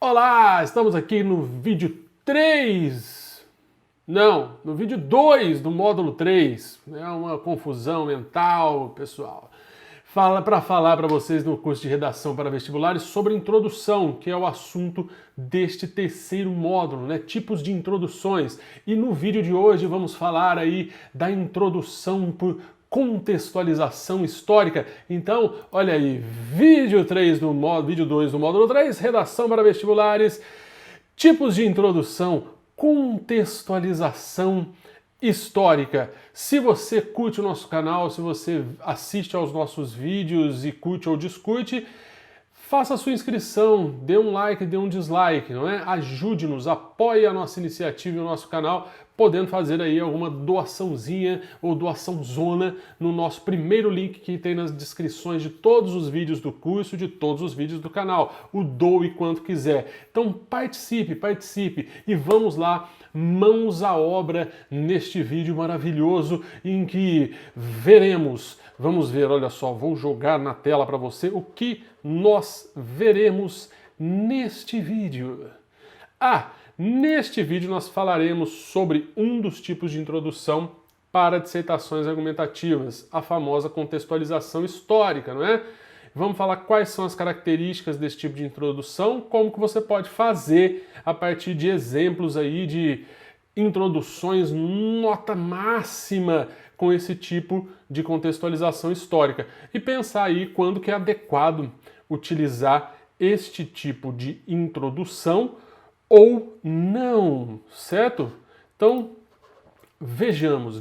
Olá, estamos aqui no vídeo 3, não, no vídeo 2 do módulo 3. É uma confusão mental, pessoal. Para falar para vocês no curso de redação para vestibulares sobre introdução, que é o assunto deste terceiro módulo, né? Tipos de introduções. E no vídeo de hoje vamos falar aí da introdução por contextualização histórica. Então, olha aí, vídeo 2 do módulo 3, redação para vestibulares, tipos de introdução, contextualização histórica. Se você curte o nosso canal, se você assiste aos nossos vídeos e curte ou discute, faça a sua inscrição, dê um like, dê um dislike, não é? Ajude-nos, apoie a nossa iniciativa e o nosso canal, podendo fazer aí alguma doaçãozinha ou doação zona no nosso primeiro link que tem nas descrições de todos os vídeos do curso, de todos os vídeos do canal. O doe quanto quiser. Então participe e vamos lá, mãos à obra neste vídeo maravilhoso em que vamos ver, olha só, vou jogar na tela para você o que nós veremos neste vídeo. Neste vídeo nós falaremos sobre um dos tipos de introdução para dissertações argumentativas, a famosa contextualização histórica, não é? Vamos falar quais são as características desse tipo de introdução, como que você pode fazer a partir de exemplos aí de introduções nota máxima com esse tipo de contextualização histórica e pensar aí quando que é adequado utilizar este tipo de introdução ou não, certo? Então, vejamos.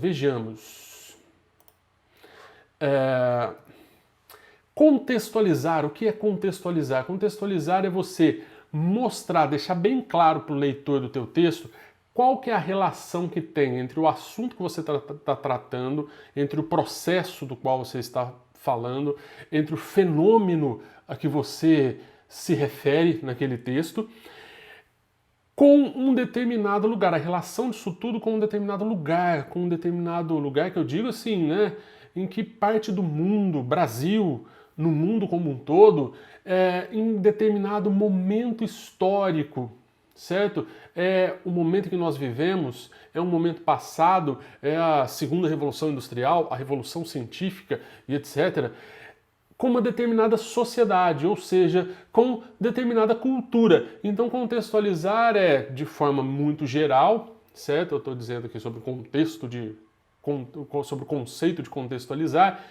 Contextualizar, o que é contextualizar? Contextualizar é você mostrar, deixar bem claro para o leitor do teu texto qual que é a relação que tem entre o assunto que você está tratando, entre o processo do qual você está falando, entre o fenômeno a que você se refere naquele texto, com um determinado lugar, a relação disso tudo com um determinado lugar, que eu digo assim, né, em que parte do mundo, Brasil, no mundo como um todo, em determinado momento histórico, certo? O momento que nós vivemos é um momento passado, é a segunda revolução industrial, a revolução científica e etc., com uma determinada sociedade, ou seja, com determinada cultura. Então contextualizar é de forma muito geral, certo? Eu estou dizendo aqui sobre sobre o conceito de contextualizar,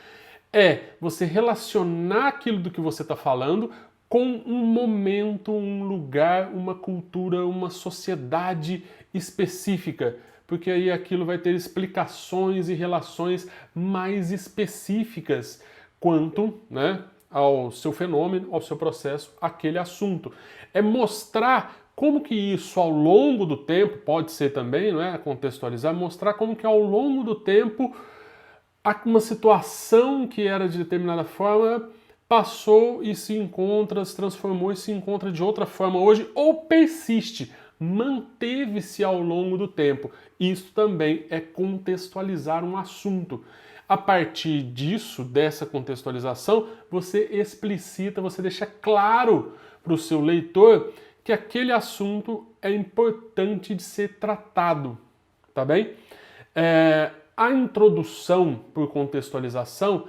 é você relacionar aquilo do que você está falando com um momento, um lugar, uma cultura, uma sociedade específica, porque aí aquilo vai ter explicações e relações mais específicas quanto, né, ao seu fenômeno, ao seu processo, aquele assunto. É mostrar como que isso ao longo do tempo, pode ser também, não é, contextualizar, mostrar como que ao longo do tempo uma situação que era de determinada forma passou e se encontra, se transformou e se encontra de outra forma hoje, ou persiste, manteve-se ao longo do tempo. Isso também é contextualizar um assunto. A partir disso, dessa contextualização, você explicita, você deixa claro para o seu leitor que aquele assunto é importante de ser tratado, tá bem? A introdução por contextualização,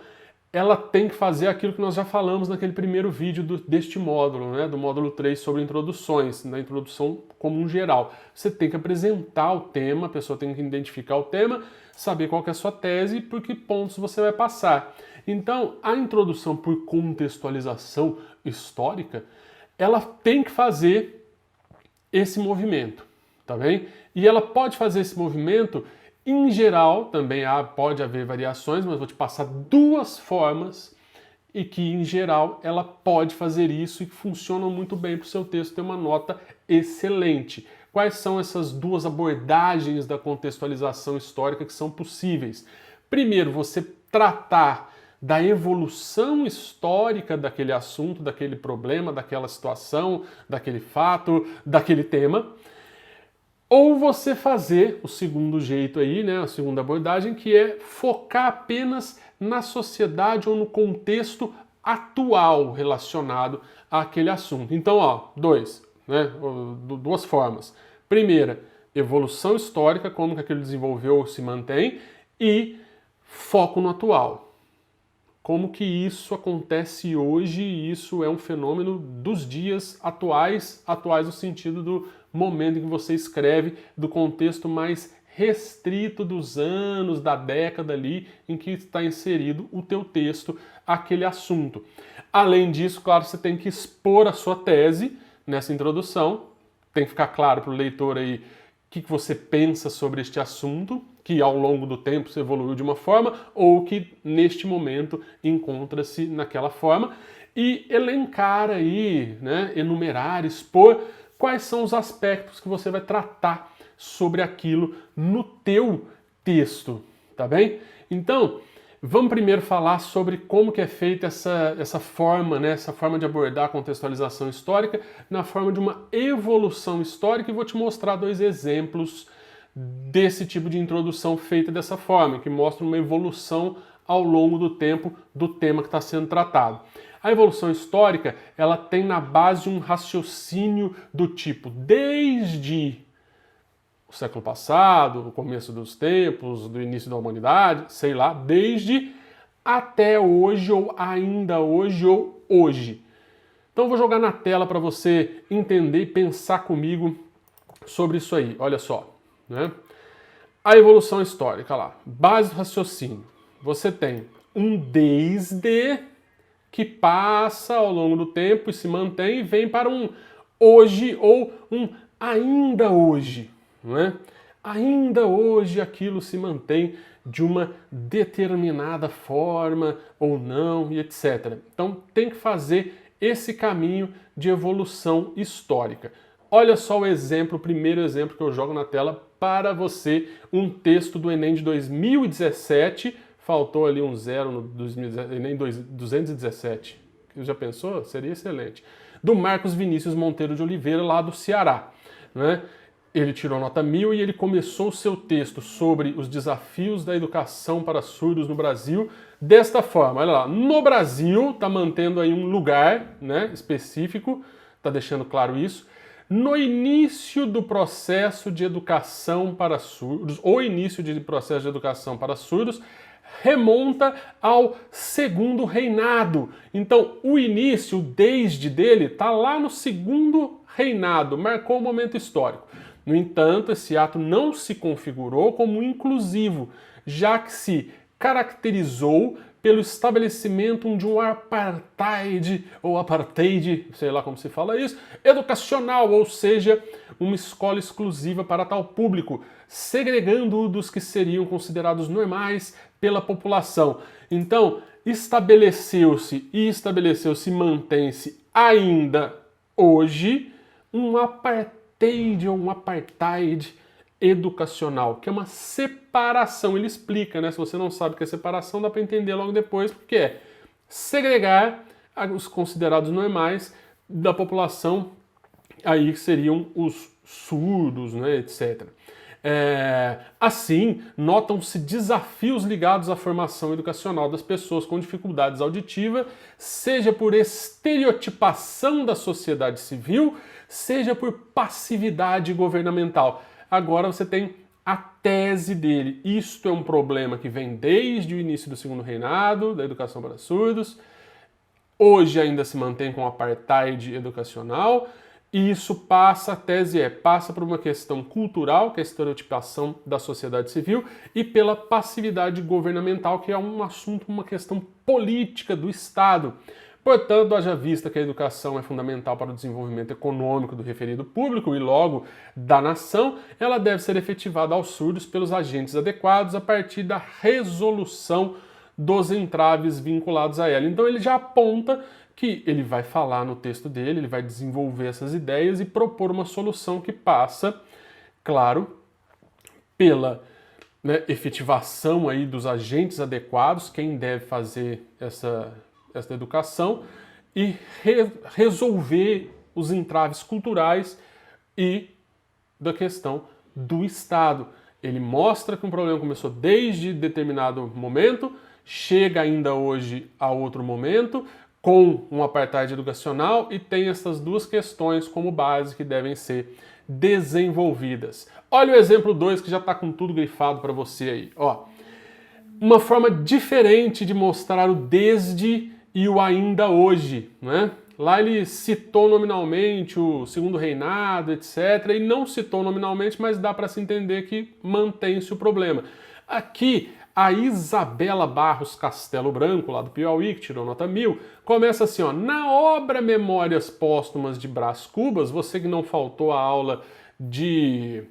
ela tem que fazer aquilo que nós já falamos naquele primeiro vídeo deste módulo, né, do módulo 3 sobre introduções, na introdução como um geral. Você tem que apresentar o tema, a pessoa tem que identificar o tema, saber qual que é a sua tese e por que pontos você vai passar. Então, a introdução por contextualização histórica, ela tem que fazer esse movimento, tá bem? E ela pode fazer esse movimento em geral, também pode haver variações, mas vou te passar duas formas e que, em geral, ela pode fazer isso e que funcionam muito bem para o seu texto ter uma nota excelente. Quais são essas duas abordagens da contextualização histórica que são possíveis? Primeiro, você tratar da evolução histórica daquele assunto, daquele problema, daquela situação, daquele fato, daquele tema. Ou você fazer o segundo jeito aí, né, a segunda abordagem, que é focar apenas na sociedade ou no contexto atual relacionado àquele assunto. Então, né? Duas formas. Primeira, evolução histórica, como que aquilo desenvolveu ou se mantém, e foco no atual. Como que isso acontece hoje, e isso é um fenômeno dos dias atuais no sentido do momento em que você escreve, do contexto mais restrito dos anos, da década ali em que está inserido o teu texto, aquele assunto. Além disso, claro, você tem que expor a sua tese nessa introdução, tem que ficar claro para o leitor aí o que você pensa sobre este assunto, que ao longo do tempo se evoluiu de uma forma, ou que neste momento encontra-se naquela forma, e elencar aí, né, enumerar, expor quais são os aspectos que você vai tratar sobre aquilo no teu texto, tá bem? Então, vamos primeiro falar sobre como que é feita essa forma, né, essa forma de abordar a contextualização histórica na forma de uma evolução histórica, e vou te mostrar dois exemplos desse tipo de introdução feita dessa forma, que mostra uma evolução ao longo do tempo do tema que está sendo tratado. A evolução histórica, ela tem na base um raciocínio do tipo, desde o século passado, o começo dos tempos, do início da humanidade, sei lá, desde até hoje, ou ainda hoje, ou hoje. Então eu vou jogar na tela para você entender e pensar comigo sobre isso aí. Olha só, né? A evolução histórica lá, base do raciocínio. Você tem um desde que passa ao longo do tempo e se mantém e vem para um hoje ou um ainda hoje, não é? Ainda hoje aquilo se mantém de uma determinada forma ou não e etc. Então tem que fazer esse caminho de evolução histórica. Olha só o exemplo, o primeiro exemplo que eu jogo na tela para você, um texto do Enem de 2017, faltou ali um zero no 2017, Enem 217, já pensou? Seria excelente. Do Marcos Vinícius Monteiro de Oliveira, lá do Ceará, né? Ele tirou nota 1000 e ele começou o seu texto sobre os desafios da educação para surdos no Brasil desta forma. Olha lá, no Brasil, está mantendo aí um lugar, né, específico, está deixando claro isso. No início do processo de educação para surdos, ou início de processo de educação para surdos, remonta ao segundo reinado. Então, o início, o desde dele, está lá no segundo reinado, marcou o momento histórico. No entanto, esse ato não se configurou como inclusivo, já que se caracterizou pelo estabelecimento de um apartheid, ou apartheid, sei lá como se fala isso, educacional, ou seja, uma escola exclusiva para tal público, segregando-o dos que seriam considerados normais pela população. Então, estabeleceu-se e mantém-se ainda hoje um apartheid ou um apartheid educacional, que é uma separação. Ele explica, né? Se você não sabe o que é separação, dá para entender logo depois, porque é segregar os considerados normais da população, aí que seriam os surdos, né, etc. Assim, notam-se desafios ligados à formação educacional das pessoas com dificuldades auditivas, seja por estereotipação da sociedade civil, seja por passividade governamental. Agora você tem a tese dele. Isto é um problema que vem desde o início do segundo reinado, da educação para surdos. Hoje ainda se mantém com apartheid educacional. E isso passa, a tese passa por uma questão cultural, que é a estereotipação da sociedade civil, e pela passividade governamental, que é um assunto, uma questão política do Estado. Portanto, haja vista que a educação é fundamental para o desenvolvimento econômico do referido público e logo da nação, ela deve ser efetivada aos surdos pelos agentes adequados a partir da resolução dos entraves vinculados a ela. Então ele já aponta que ele vai falar no texto dele, ele vai desenvolver essas ideias e propor uma solução que passa, claro, pela efetivação aí dos agentes adequados, quem deve fazer essa educação, e resolver os entraves culturais e da questão do Estado. Ele mostra que um problema começou desde determinado momento, chega ainda hoje a outro momento, com um apartheid educacional e tem essas duas questões como base que devem ser desenvolvidas. Olha o exemplo 2 que já está com tudo grifado para você aí. Ó, uma forma diferente de mostrar o desde e o ainda hoje, né? Lá ele citou nominalmente o Segundo Reinado, etc. E não citou nominalmente, mas dá para se entender que mantém-se o problema. Aqui, a Isabela Barros Castelo Branco, lá do Piauí, que tirou nota 1000, começa assim, ó, na obra Memórias Póstumas de Brás Cubas, você que não faltou a aula de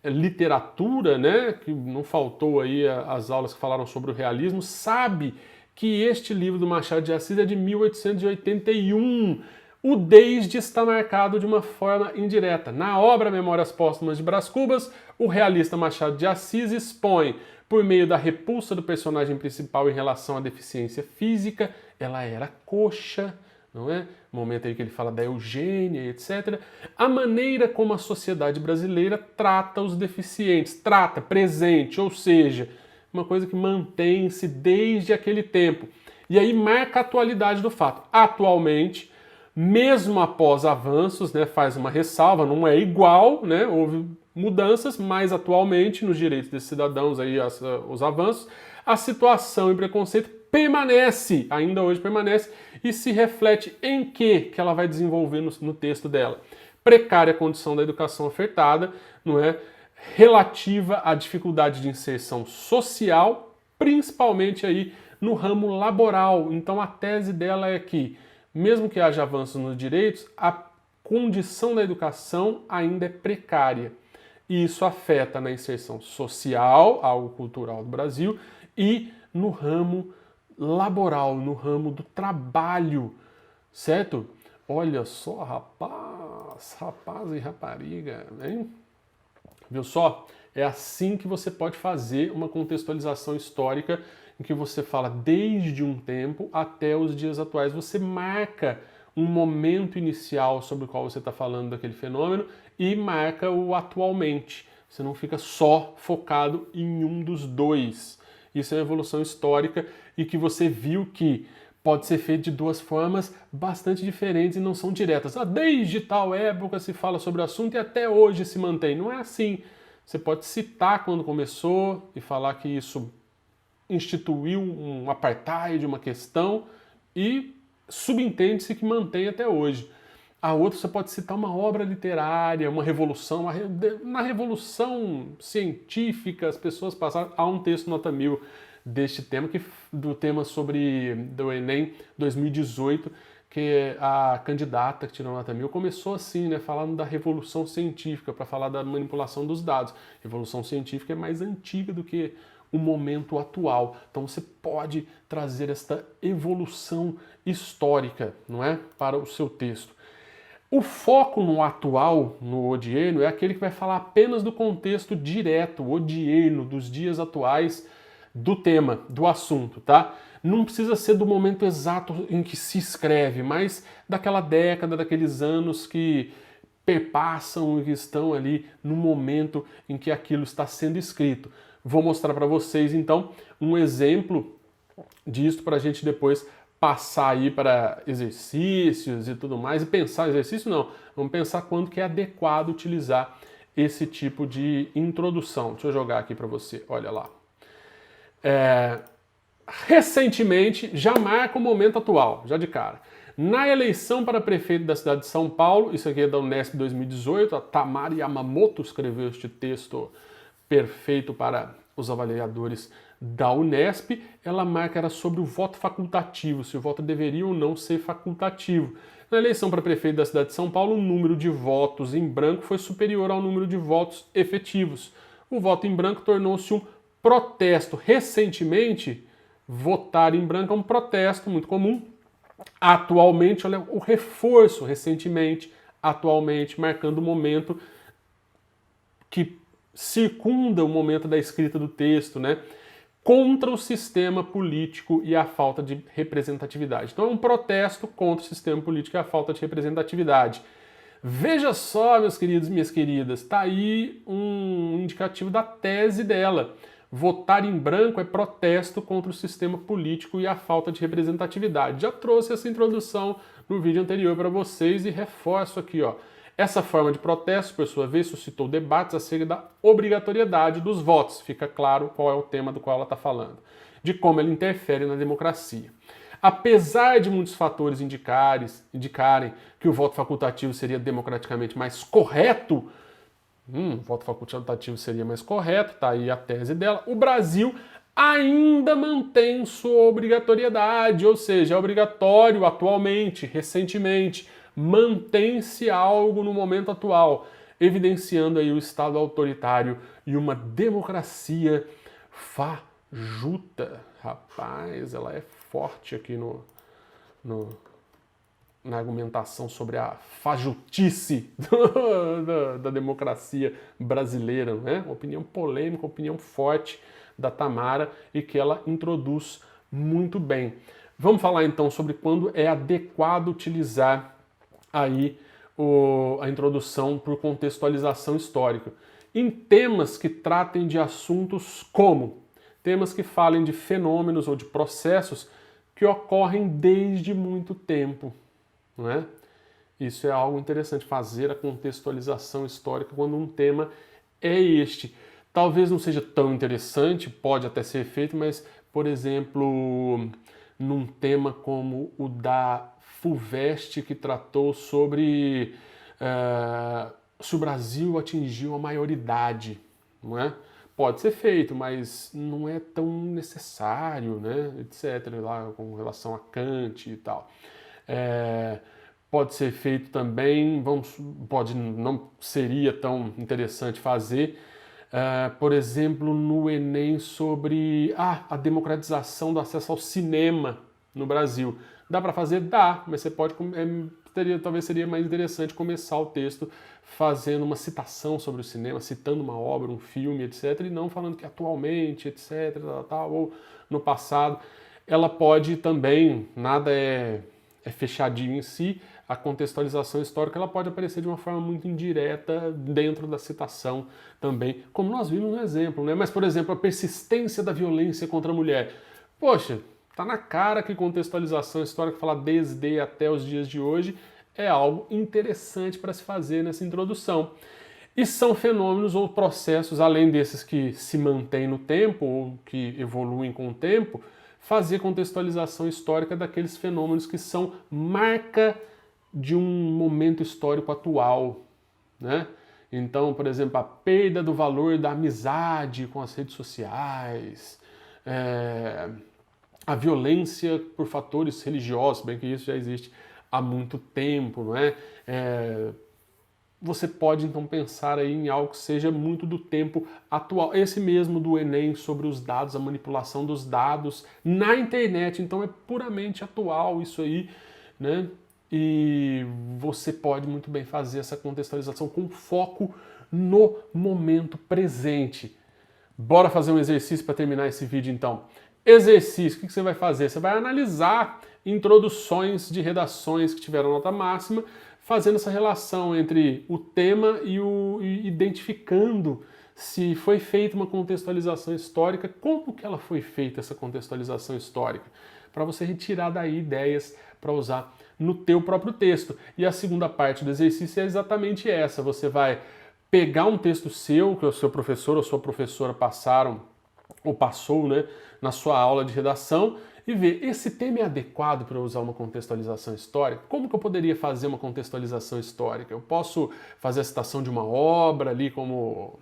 literatura, né, que não faltou aí as aulas que falaram sobre o realismo, sabe que este livro do Machado de Assis é de 1881. O desde está marcado de uma forma indireta. Na obra Memórias Póstumas de Brás Cubas, o realista Machado de Assis expõe, por meio da repulsa do personagem principal em relação à deficiência física, ela era coxa, não é? Momento aí que ele fala da eugênia, etc. A maneira como a sociedade brasileira trata os deficientes, trata presente, ou seja, uma coisa que mantém-se desde aquele tempo. E aí marca a atualidade do fato. Atualmente, mesmo após avanços, né, faz uma ressalva, não é igual, né, houve mudanças, mas atualmente nos direitos desses cidadãos, aí, os avanços, a situação e preconceito permanece, ainda hoje permanece, e se reflete em que ela vai desenvolver no texto dela. Precária condição da educação ofertada, não é? Relativa à dificuldade de inserção social, principalmente aí no ramo laboral. Então a tese dela é que, mesmo que haja avanços nos direitos, a condição da educação ainda é precária. E isso afeta na inserção social, algo cultural do Brasil, e no ramo laboral, no ramo do trabalho, certo? Olha só, rapaz e rapariga, hein? Viu só? É assim que você pode fazer uma contextualização histórica em que você fala desde um tempo até os dias atuais. Você marca um momento inicial sobre o qual você está falando daquele fenômeno e marca o atualmente. Você não fica só focado em um dos dois. Isso é uma evolução histórica e que você viu que pode ser feito de duas formas bastante diferentes e não são diretas. Desde tal época se fala sobre o assunto e até hoje se mantém. Não é assim. Você pode citar quando começou e falar que isso instituiu um apartheid, uma questão, e subentende-se que mantém até hoje. A outra você pode citar uma obra literária, uma revolução. Na revolução científica as pessoas passaram a um texto nota 1000 deste tema, do tema do Enem 2018, que a candidata que tirou nota 1000 começou assim, né, falando da revolução científica, para falar da manipulação dos dados. Revolução científica é mais antiga do que o momento atual. Então você pode trazer esta evolução histórica, não é, para o seu texto. O foco no atual, no odierno, é aquele que vai falar apenas do contexto direto, odierno, dos dias atuais, do tema, do assunto, tá? Não precisa ser do momento exato em que se escreve, mas daquela década, daqueles anos que perpassam e que estão ali no momento em que aquilo está sendo escrito. Vou mostrar para vocês, então, um exemplo disso para a gente depois passar aí para exercícios e tudo mais. E pensar, exercício não, vamos pensar quando que é adequado utilizar esse tipo de introdução. Deixa eu jogar aqui para você, olha lá. Recentemente, já marca o momento atual, já de cara. Na eleição para prefeito da cidade de São Paulo, isso aqui é da Unesp 2018, a Tamara Yamamoto escreveu este texto perfeito para os avaliadores da Unesp, ela marca era sobre o voto facultativo, se o voto deveria ou não ser facultativo. Na eleição para prefeito da cidade de São Paulo, o número de votos em branco foi superior ao número de votos efetivos. O voto em branco tornou-se um protesto. Recentemente, votar em branco é um protesto muito comum. Atualmente, olha o reforço, recentemente, atualmente, marcando o momento que circunda o momento da escrita do texto, né? Contra o sistema político e a falta de representatividade. Então é um protesto contra o sistema político e a falta de representatividade. Veja só, meus queridos e minhas queridas, tá aí um indicativo da tese dela. Votar em branco é protesto contra o sistema político e a falta de representatividade. Já trouxe essa introdução no vídeo anterior para vocês e reforço aqui, ó. Essa forma de protesto, por sua vez, suscitou debates acerca da obrigatoriedade dos votos. Fica claro qual é o tema do qual ela está falando. De como ela interfere na democracia. Apesar de muitos fatores indicarem que o voto facultativo seria democraticamente mais correto, o voto facultativo seria mais correto, tá aí a tese dela, o Brasil ainda mantém sua obrigatoriedade, ou seja, é obrigatório atualmente, recentemente, mantém-se algo no momento atual, evidenciando aí o Estado autoritário e uma democracia fajuta. Rapaz, ela é forte aqui na argumentação sobre a fajutice da democracia brasileira, né? Uma opinião polêmica, uma opinião forte da Tamara e que ela introduz muito bem. Vamos falar então sobre quando é adequado utilizar aí a introdução por contextualização histórica. Em temas que tratem de assuntos como temas que falem de fenômenos ou de processos que ocorrem desde muito tempo, não é? Isso é algo interessante, fazer a contextualização histórica quando um tema é este. Talvez não seja tão interessante, pode até ser feito, mas, por exemplo, num tema como o da FUVEST, que tratou sobre se o Brasil atingiu a maioridade, não é? Pode ser feito, mas não é tão necessário, né, etc., lá com relação a Kant e tal. Pode ser feito também, não seria tão interessante fazer, por exemplo, no Enem sobre a democratização do acesso ao cinema no Brasil. Dá para fazer? Dá, mas você pode... talvez seria mais interessante começar o texto fazendo uma citação sobre o cinema, citando uma obra, um filme, etc., e não falando que atualmente, etc., ou no passado. Ela pode também, nada é fechadinho em si, a contextualização histórica ela pode aparecer de uma forma muito indireta dentro da citação também, como nós vimos no exemplo, né? Mas, por exemplo, a persistência da violência contra a mulher. Poxa, tá na cara que contextualização histórica, falar desde até os dias de hoje, é algo interessante para se fazer nessa introdução. E são fenômenos ou processos, além desses que se mantêm no tempo ou que evoluem com o tempo, fazer contextualização histórica daqueles fenômenos que são marca de um momento histórico atual, né? Então, por exemplo, a perda do valor da amizade com as redes sociais, a violência por fatores religiosos, bem que isso já existe há muito tempo, não é? Você pode então pensar aí em algo que seja muito do tempo atual. Esse mesmo do Enem sobre os dados, a manipulação dos dados na internet, então é puramente atual isso aí, né? E você pode muito bem fazer essa contextualização com foco no momento presente. Bora fazer um exercício para terminar esse vídeo então. Exercício, o que você vai fazer? Você vai analisar introduções de redações que tiveram nota máxima, fazendo essa relação entre o tema e identificando se foi feita uma contextualização histórica, como que ela foi feita essa contextualização histórica, para você retirar daí ideias para usar no teu próprio texto. E a segunda parte do exercício é exatamente essa, você vai pegar um texto seu, que o seu professor ou sua professora passaram, ou passou, né, na sua aula de redação, e ver, esse tema é adequado para eu usar uma contextualização histórica? Como que eu poderia fazer uma contextualização histórica? Eu posso fazer a citação de uma obra ali, como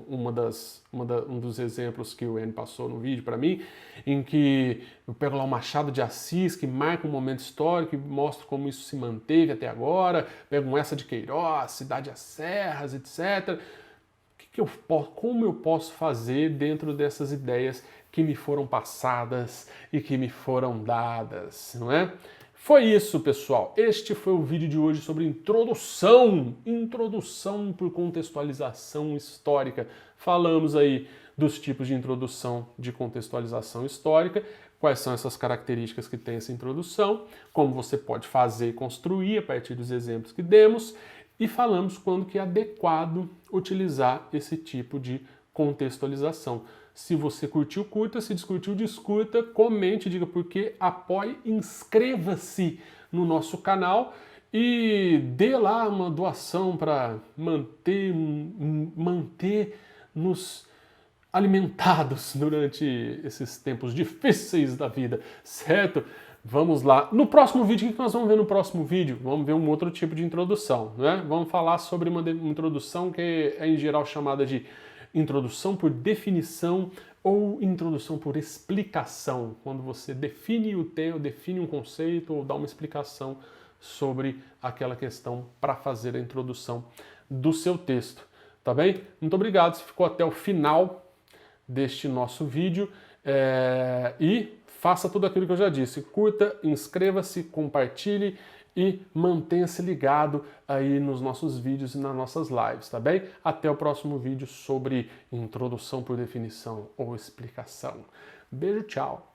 um dos exemplos que o N passou no vídeo para mim, em que eu pego lá o Machado de Assis, que marca um momento histórico e mostra como isso se manteve até agora, pego um Essa de Queiroz, Cidade às Serras, etc., como eu posso fazer dentro dessas ideias que me foram passadas e que me foram dadas, não é? Foi isso, pessoal. Este foi o vídeo de hoje sobre introdução por contextualização histórica. Falamos aí dos tipos de introdução de contextualização histórica, quais são essas características que tem essa introdução, como você pode fazer e construir a partir dos exemplos que demos, e falamos quando que é adequado utilizar esse tipo de contextualização. Se você curtiu, curta. Se descurtiu, descurta. Comente, diga por quê. Apoie, inscreva-se no nosso canal e dê lá uma doação para manter-nos alimentados durante esses tempos difíceis da vida, certo? Vamos lá. No próximo vídeo, o que nós vamos ver no próximo vídeo? Vamos ver um outro tipo de introdução, né? Vamos falar sobre uma introdução que é em geral chamada de introdução por definição ou introdução por explicação, quando você define o tema, define um conceito ou dá uma explicação sobre aquela questão para fazer a introdução do seu texto, tá bem? Muito obrigado, se ficou até o final deste nosso vídeo e faça tudo aquilo que eu já disse, curta, inscreva-se, compartilhe e mantenha-se ligado aí nos nossos vídeos e nas nossas lives, tá bem? Até o próximo vídeo sobre introdução por definição ou explicação. Beijo, tchau!